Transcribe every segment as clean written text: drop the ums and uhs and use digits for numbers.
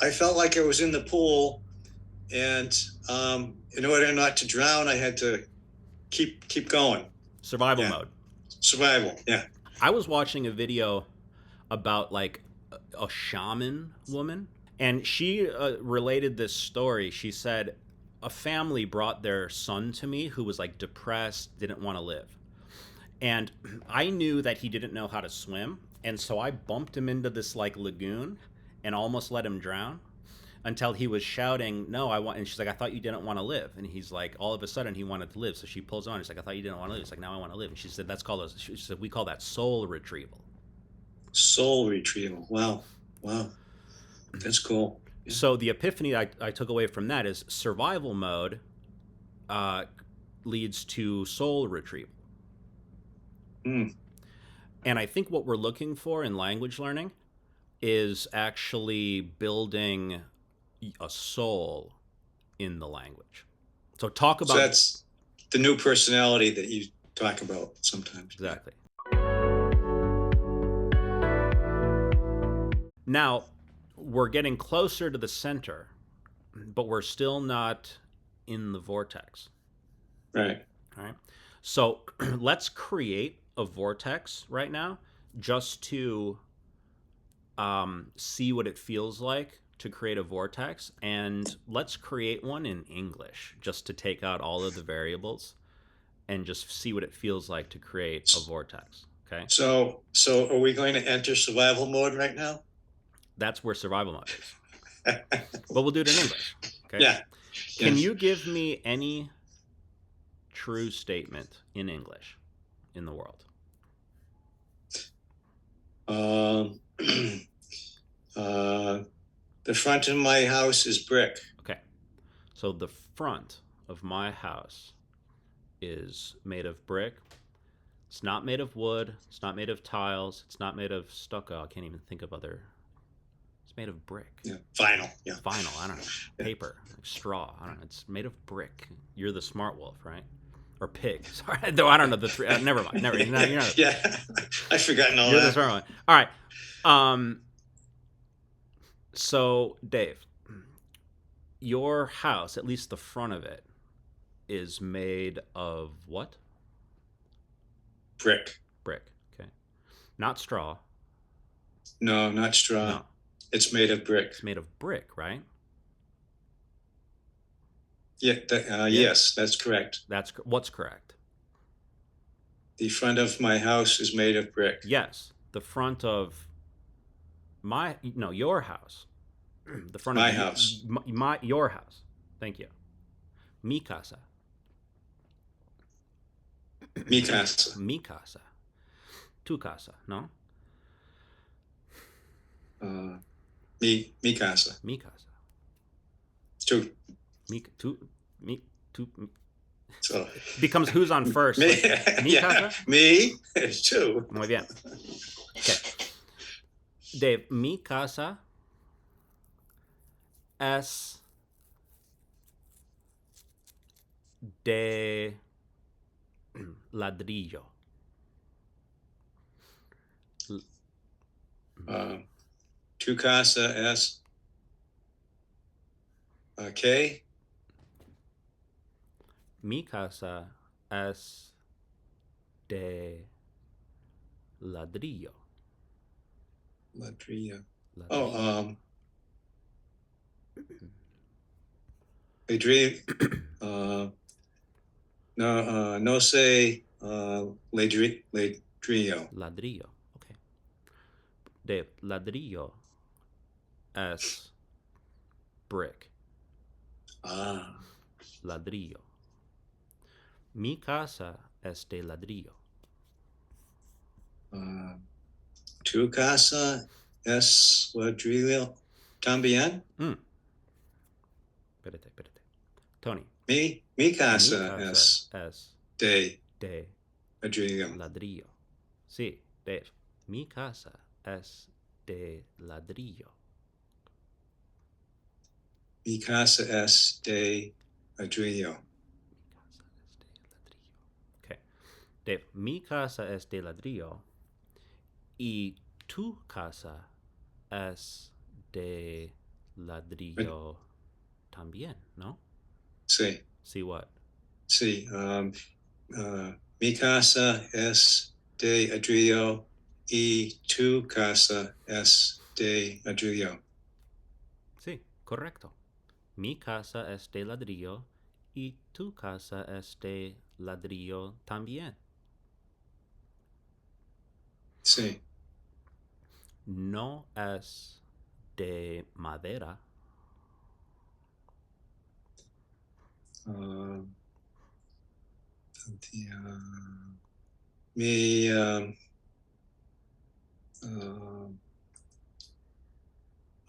I felt like I was in the pool, and in order not to drown, I had to keep going. Survival Yeah, mode. survival. Yeah. I was watching a video about like a shaman woman, and she related this story. She said a family brought their son to me who was like depressed, didn't want to live. And I knew that he didn't know how to swim, and so I bumped him into this like lagoon and almost let him drown until he was shouting, "No, I want." And she's like, "I thought you didn't want to live." And he's like, all of a sudden, he wanted to live. So she pulls on. He's like, "I thought you didn't want to live." He's like, "Now I want to live." And she said, "That's called a." She said, "We call that soul retrieval." Soul retrieval. Wow. Wow. That's cool. Yeah. So the epiphany I took away from that is survival mode uh, leads to soul retrieval. Mm. And I think what we're looking for in language learning is actually building a soul in the language. So talk So about that's the new personality that you talk about sometimes. Yeah. exactly. Now we're getting closer to the center, but we're still not in the vortex. Right. All right. So let's create a vortex right now just to see what it feels like to create a vortex. And let's create one in English just to take out all of the variables and just see what it feels like to create a vortex. Okay. So are we going to enter survival mode right now? That's where survival mode is. But we'll do it in English. Okay. Yeah. Can Yes. you give me any true statement in English in the world? Um, uh, the front of my house is brick. Okay. So the front of my house is made of brick. It's not made of wood. It's not made of tiles. It's not made of stucco. I can't even think of other. It's made of brick. Yeah. Vinyl. Yeah. Vinyl. I don't know. Yeah. Paper. Like straw. I don't know. It's made of brick. You're the smart wolf, right? Or pig. Sorry. Though I don't know the three. Never mind. Never. You're not. Yeah. I've forgotten all You're the that. smart one. All right. Um. So Dave, your house, at least the front of it, is made of what? Brick. Brick. Okay. Not straw. No, not straw. No. It's made of brick. It's made of brick, right? Yeah. Yeah. Yes, that's correct. That's what's correct. The front of my house is made of brick. Yes, the front of your house. The front My of house. your house. Thank you. Mi casa. Mi casa. Mi casa. Tu casa, no? Mi casa. Mi casa. Two. Mi tu mi tu. So Becomes who's on first? me, Like, mi yeah, casa. me is two. Muy bien. Okay. Dave, mi casa es de ladrillo. Tu casa es K. Mi casa es de ladrillo. Ladrillo. Ladrillo. Oh, Ladrillo. No sé. Ladrillo. Ladrillo. Okay. De ladrillo es brick. Ah. Ladrillo. Mi casa es de ladrillo. Tu casa es ladrillo también. Espérate. Tony. Mi casa es de ladrillo. Ladrillo. Sí, Dave. Mi casa es de ladrillo. Mi casa es de ladrillo. Okay. Dave, mi casa es de ladrillo y tu casa es de ladrillo también, ¿no? Sí, Sí, what? sí. Mi casa es de ladrillo y tu casa es de ladrillo. Sí, correcto. Mi casa es de ladrillo y tu casa es de ladrillo también. Sí. No es de madera. Um, the, mi um,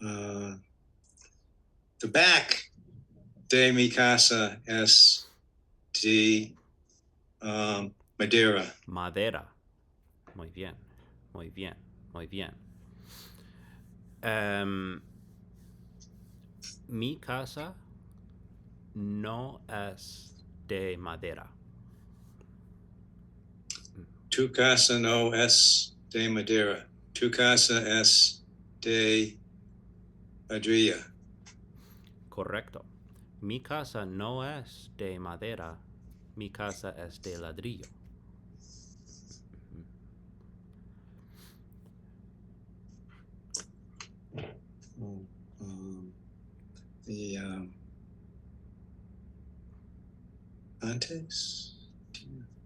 uh, the back de mi casa es de madera. Madera. Muy bien, muy bien, muy bien. Em, mi casa no es de madera. Tu casa no es de madera. Tu casa es de ladrillo. Correcto. Mi casa no es de madera. Mi casa es de ladrillo. The antes,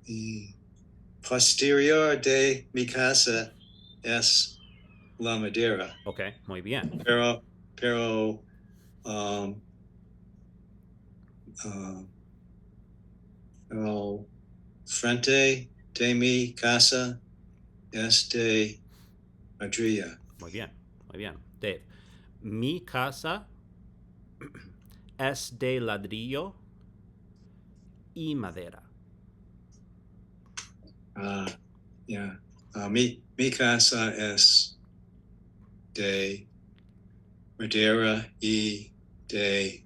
the posterior de mi casa es la madera, Ok, muy bien. pero um, el frente de mi casa es de ladrillo. Muy bien, muy bien. Dave, mi casa es de ladrillo y madera. Yeah. Mi casa es de madera y de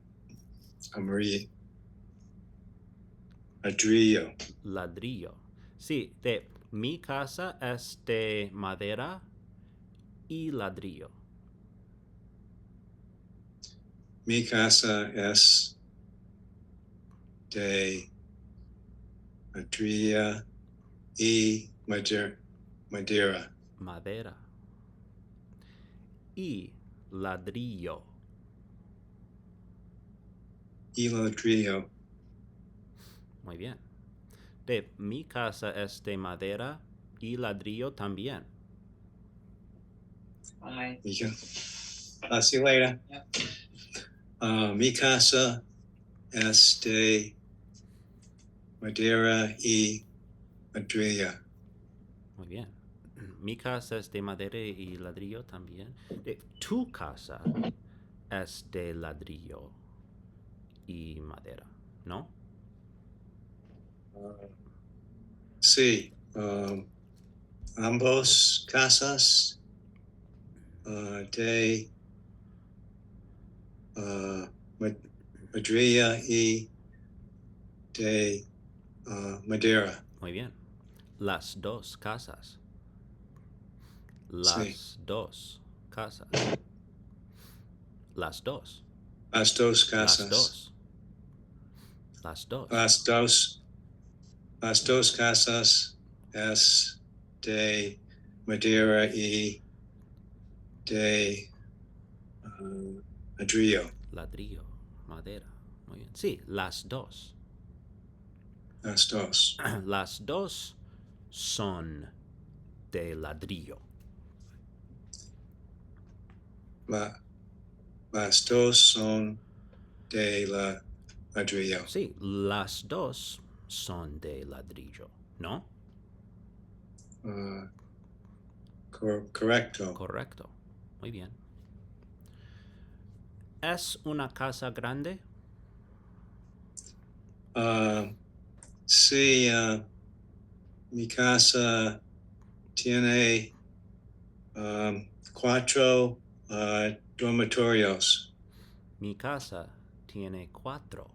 ladrillo. Ladrillo. Sí, Dave, mi casa es de madera y ladrillo. Mi casa es de ladrillo y madera. Madera. Y ladrillo. Y ladrillo. Muy bien. Dave, mi casa es de madera y ladrillo también. Bye. I'll see you later. Mi casa es de madera y ladrillo. Muy bien. Mi casa es de madera y ladrillo también. Dave, tu casa es de ladrillo y madera, ¿no? Sí. Ambos casas de madera y de madera. Muy bien. Las dos casas. Sí. Las dos casas. Las dos. Las dos Las casas. dos. Las dos. Las dos casas es de madera y de ladrillo. Ladrillo. Madera. Muy bien. Sí, las dos. Las dos. Las dos son de ladrillo. Las dos son de ladrillo. Sí, las dos son de ladrillo, ¿no? Correcto. Correcto. Muy bien. ¿Es una casa grande? Sí, mi casa tiene cuatro dormitorios. Mi casa tiene 4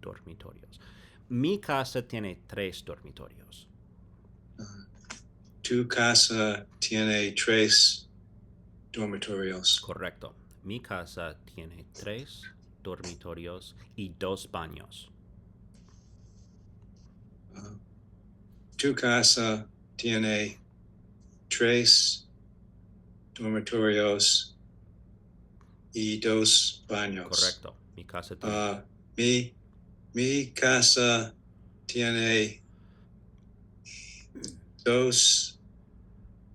dormitorios. Mi casa tiene 3 dormitorios. Tu casa tiene tres dormitorios. Correcto. Mi casa tiene 3 dormitorios y 2 baños. Tu casa tiene 3 dormitorios y 2 baños. Correcto. Mi casa tiene. Mi casa tiene 2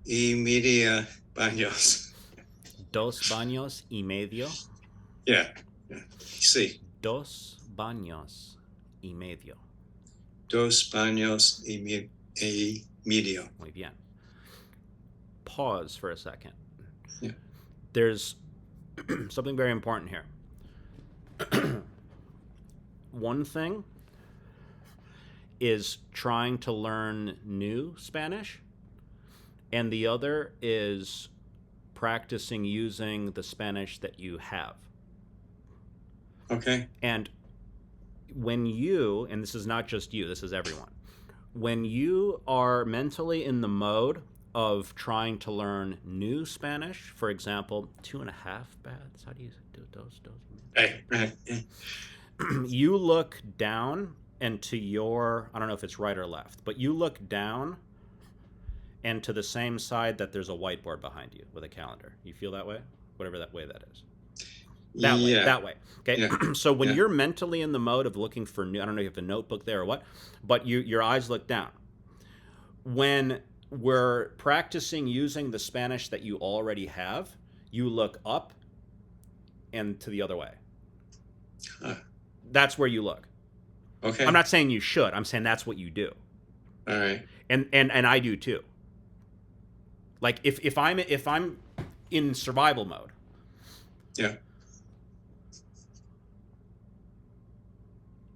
y media baños. 2 baños y medio. Yeah. Sí. 2 baños y medio. 2 baños y medio. Muy bien. Pause for a second. Yeah. There's something very important here. One thing is trying to learn new Spanish, and the other is practicing using the Spanish that you have. Okay. And when you, and this is not just you, this is everyone, when you are mentally in the mode of trying to learn new Spanish, for example, 2.5 baths, how do you do those? Right. You look down and to your, I don't know if it's right or left, but you look down and to the same side that there's a whiteboard behind you with a calendar. You feel that way? Whatever that way that is. That way. Okay. Yeah. So when Yeah. you're mentally in the mode of looking for new, I don't know if you have a notebook there or what, but your eyes look down. When we're practicing using the Spanish that you already have, you look up and to the other way. That's where you look. Okay. I'm not saying you should. I'm saying that's what you do. All right. And I do too. Like if I'm in survival mode, Yeah.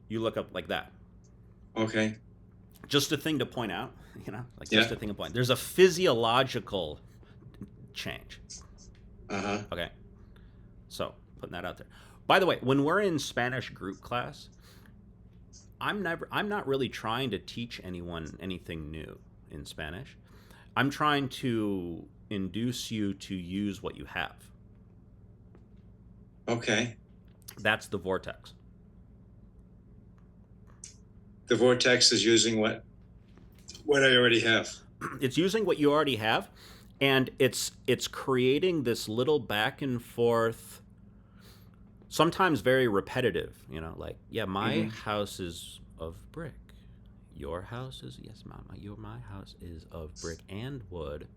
you look up like that. Okay. Just a thing to point out, like Yeah. just a thing to point. There's a physiological change. Uh-huh. Okay. So putting that out there. By the way, when we're in Spanish group class, I'm not really trying to teach anyone anything new in Spanish. I'm trying to induce you to use what you have. Okay. That's the vortex. The vortex is using what I already have. It's using what you already have, and it's creating this little back and forth, sometimes very repetitive, like, yeah, my house is of brick. Your house is, yes, my house is of brick and wood.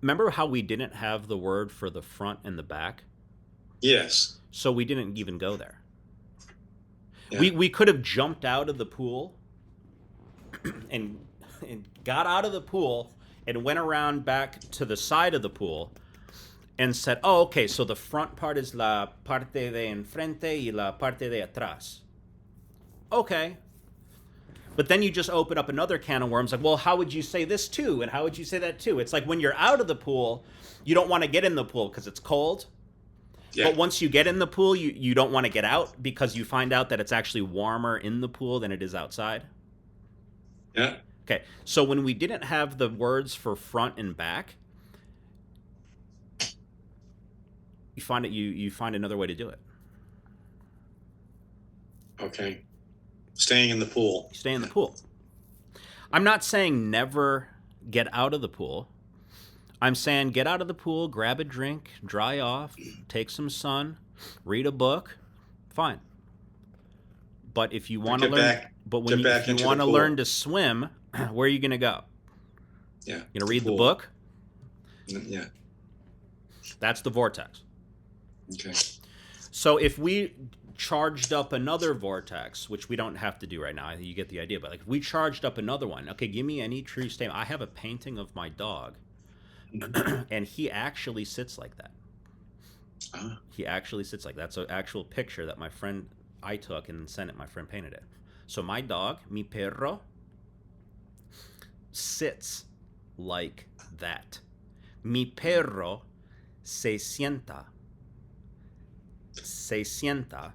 Remember how we didn't have the word for the front and the back? Yes. So we didn't even go there. Yeah. We could have jumped out of the pool and got out of the pool and went around back to the side of the pool and said, oh, okay, so the front part is la parte de enfrente y la parte de atrás. Okay. But then you just open up another can of worms, like, well, how would you say this too? And how would you say that too? It's like when you're out of the pool, you don't want to get in the pool because it's cold. Yeah. But once you get in the pool, you don't want to get out because you find out that it's actually warmer in the pool than it is outside. Yeah. Okay, so when we didn't have the words for front and back, you find another way to do it. Okay. Staying in the pool. You stay in the pool. I'm not saying never get out of the pool. I'm saying get out of the pool, grab a drink, dry off, take some sun, read a book, fine. But if you want to learn, if you want to learn to swim, where are you going to go? Yeah. You going to read the book? Yeah. That's the vortex. Okay. So if we charged up another vortex, which we don't have to do right now, you get the idea, but like if we charged up another one, okay, give me any true statement. I have a painting of my dog, and he actually sits like that. Uh-huh. He actually sits like that. That's an actual picture that I took and sent it. My friend painted it. So my dog, mi perro, sits like that. Mi perro se sienta. Se sienta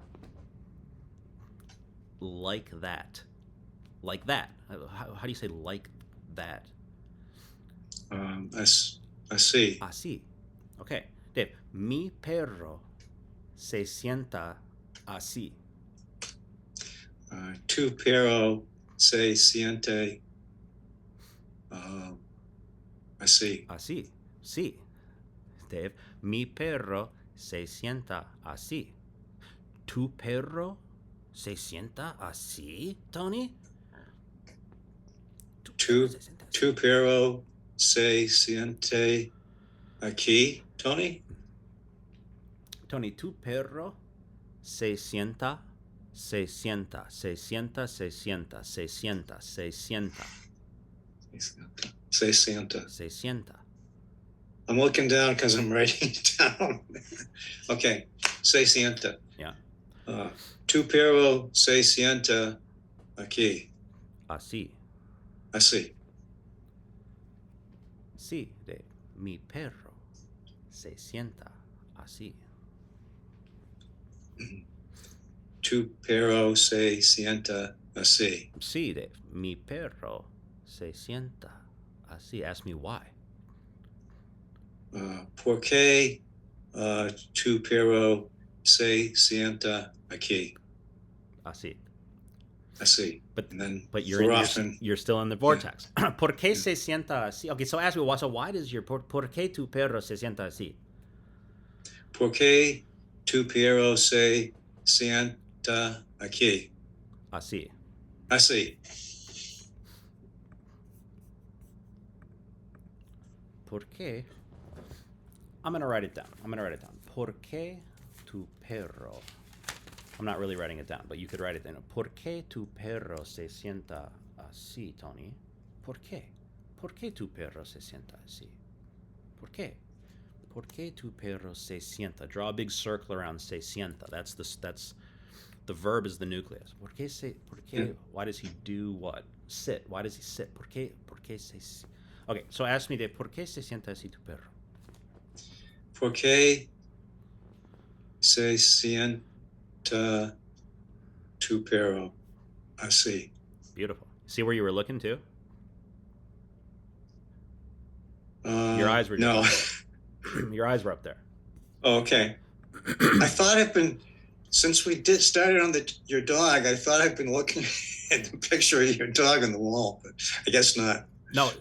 like that. Like that. How do you say like that? I see. Así. Okay. Dave, mi perro se sienta así. Tu perro se siente así. Así. Sí. Dave, mi perro se sienta así. ¿Tu perro se sienta así, Tony? ¿Tu perro se sienta así? Tu perro se siente aquí, Tony? Tony, tu perro se sienta, se sienta, se sienta, se sienta, se sienta, se sienta, Se sienta. se sienta. I'm looking down because I'm writing it down. Okay, se sienta. Yeah. Tu perro se sienta aquí. Así. Así. Sí, Dave. Mi perro se sienta así. Tu perro se sienta así. Sí, Dave. Mi perro se sienta así. Ask me why. ¿Por qué tu perro se sienta aquí? Así. Así. But And then but you're still in the vortex. ¿Por qué se sienta así? Okay, so ask me, so why does your por qué tu perro se sienta así? ¿Por qué tu perro se sienta aquí? Así. Así. ¿Por qué? I'm gonna write it down. ¿Por qué tu perro? I'm not really writing it down, but you could write it down. ¿Por qué tu perro se sienta así, Tony? ¿Por qué? ¿Por qué tu perro se sienta así? ¿Por qué? ¿Por qué tu perro se sienta? Draw a big circle around se sienta. That's the verb is the nucleus. ¿Por qué Yeah. why does he do what? Sit. Why does he sit? ¿Por qué se Okay, so ask me, Dave, ¿por qué se sienta así tu perro? ¿Por qué se sienta tu perro así? Beautiful. See where you were looking too? Your eyes were no. Your eyes were up there. Oh, okay. I thought I've been since we started on your dog. I thought I've been looking at the picture of your dog on the wall, but I guess not. No,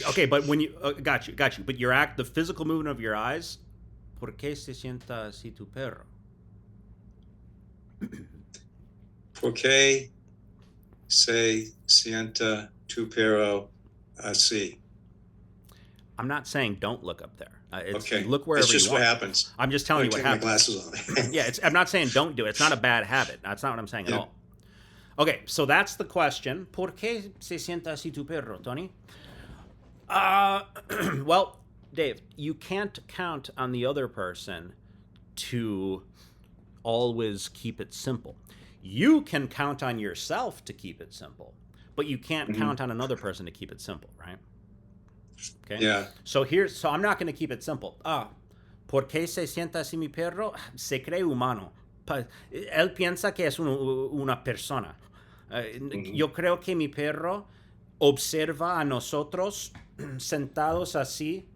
okay, but when you got you. But the physical movement of your eyes. ¿Por qué se sienta así tu perro? ¿Por qué se sienta tu perro así? I'm not saying don't look up there. Okay. Look wherever it's just you want. what happens. I'm just telling you what take happens. my glasses on. Yeah, I'm not saying don't do it. It's not a bad habit. That's not what I'm saying at all. Okay, so that's the question. ¿Por qué se sienta así tu perro, Tony? Well, Dave, you can't count on the other person to always keep it simple. You can count on yourself to keep it simple, but you can't count on another person to keep it simple, right? Okay. Yeah. So I'm not going to keep it simple. ¿Por qué se sienta así mi perro? Se cree humano. Él piensa que es una persona. Yo creo que mi perro observa a nosotros sentados así,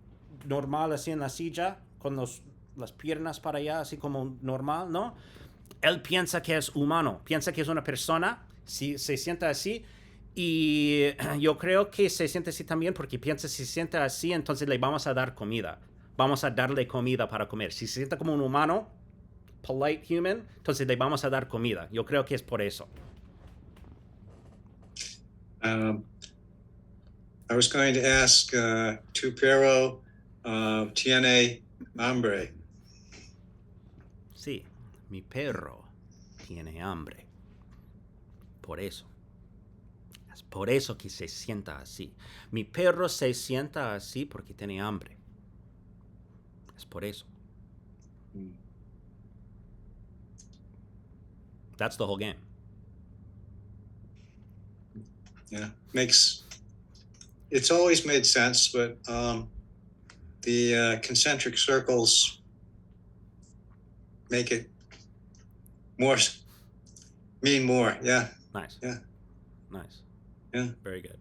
normal, así en la silla, con las piernas para allá, así como normal, ¿no? Él piensa que es humano, piensa que es una persona, si se sienta así. Y yo creo que se siente así también porque piensa si se siente así, entonces le vamos a dar comida. Vamos a darle comida para comer. Si se siente como un humano, polite human, entonces le vamos a dar comida. Yo creo que es por eso. I was going to ask, tu perro tiene hambre? Sí, mi perro tiene hambre. Por eso. Es por eso que se sienta así. Mi perro se sienta así porque tiene hambre. Es por eso. That's the whole game. Yeah, it's always made sense, but the concentric circles make it mean more. Yeah. Nice. Yeah. Nice. Yeah. Very good.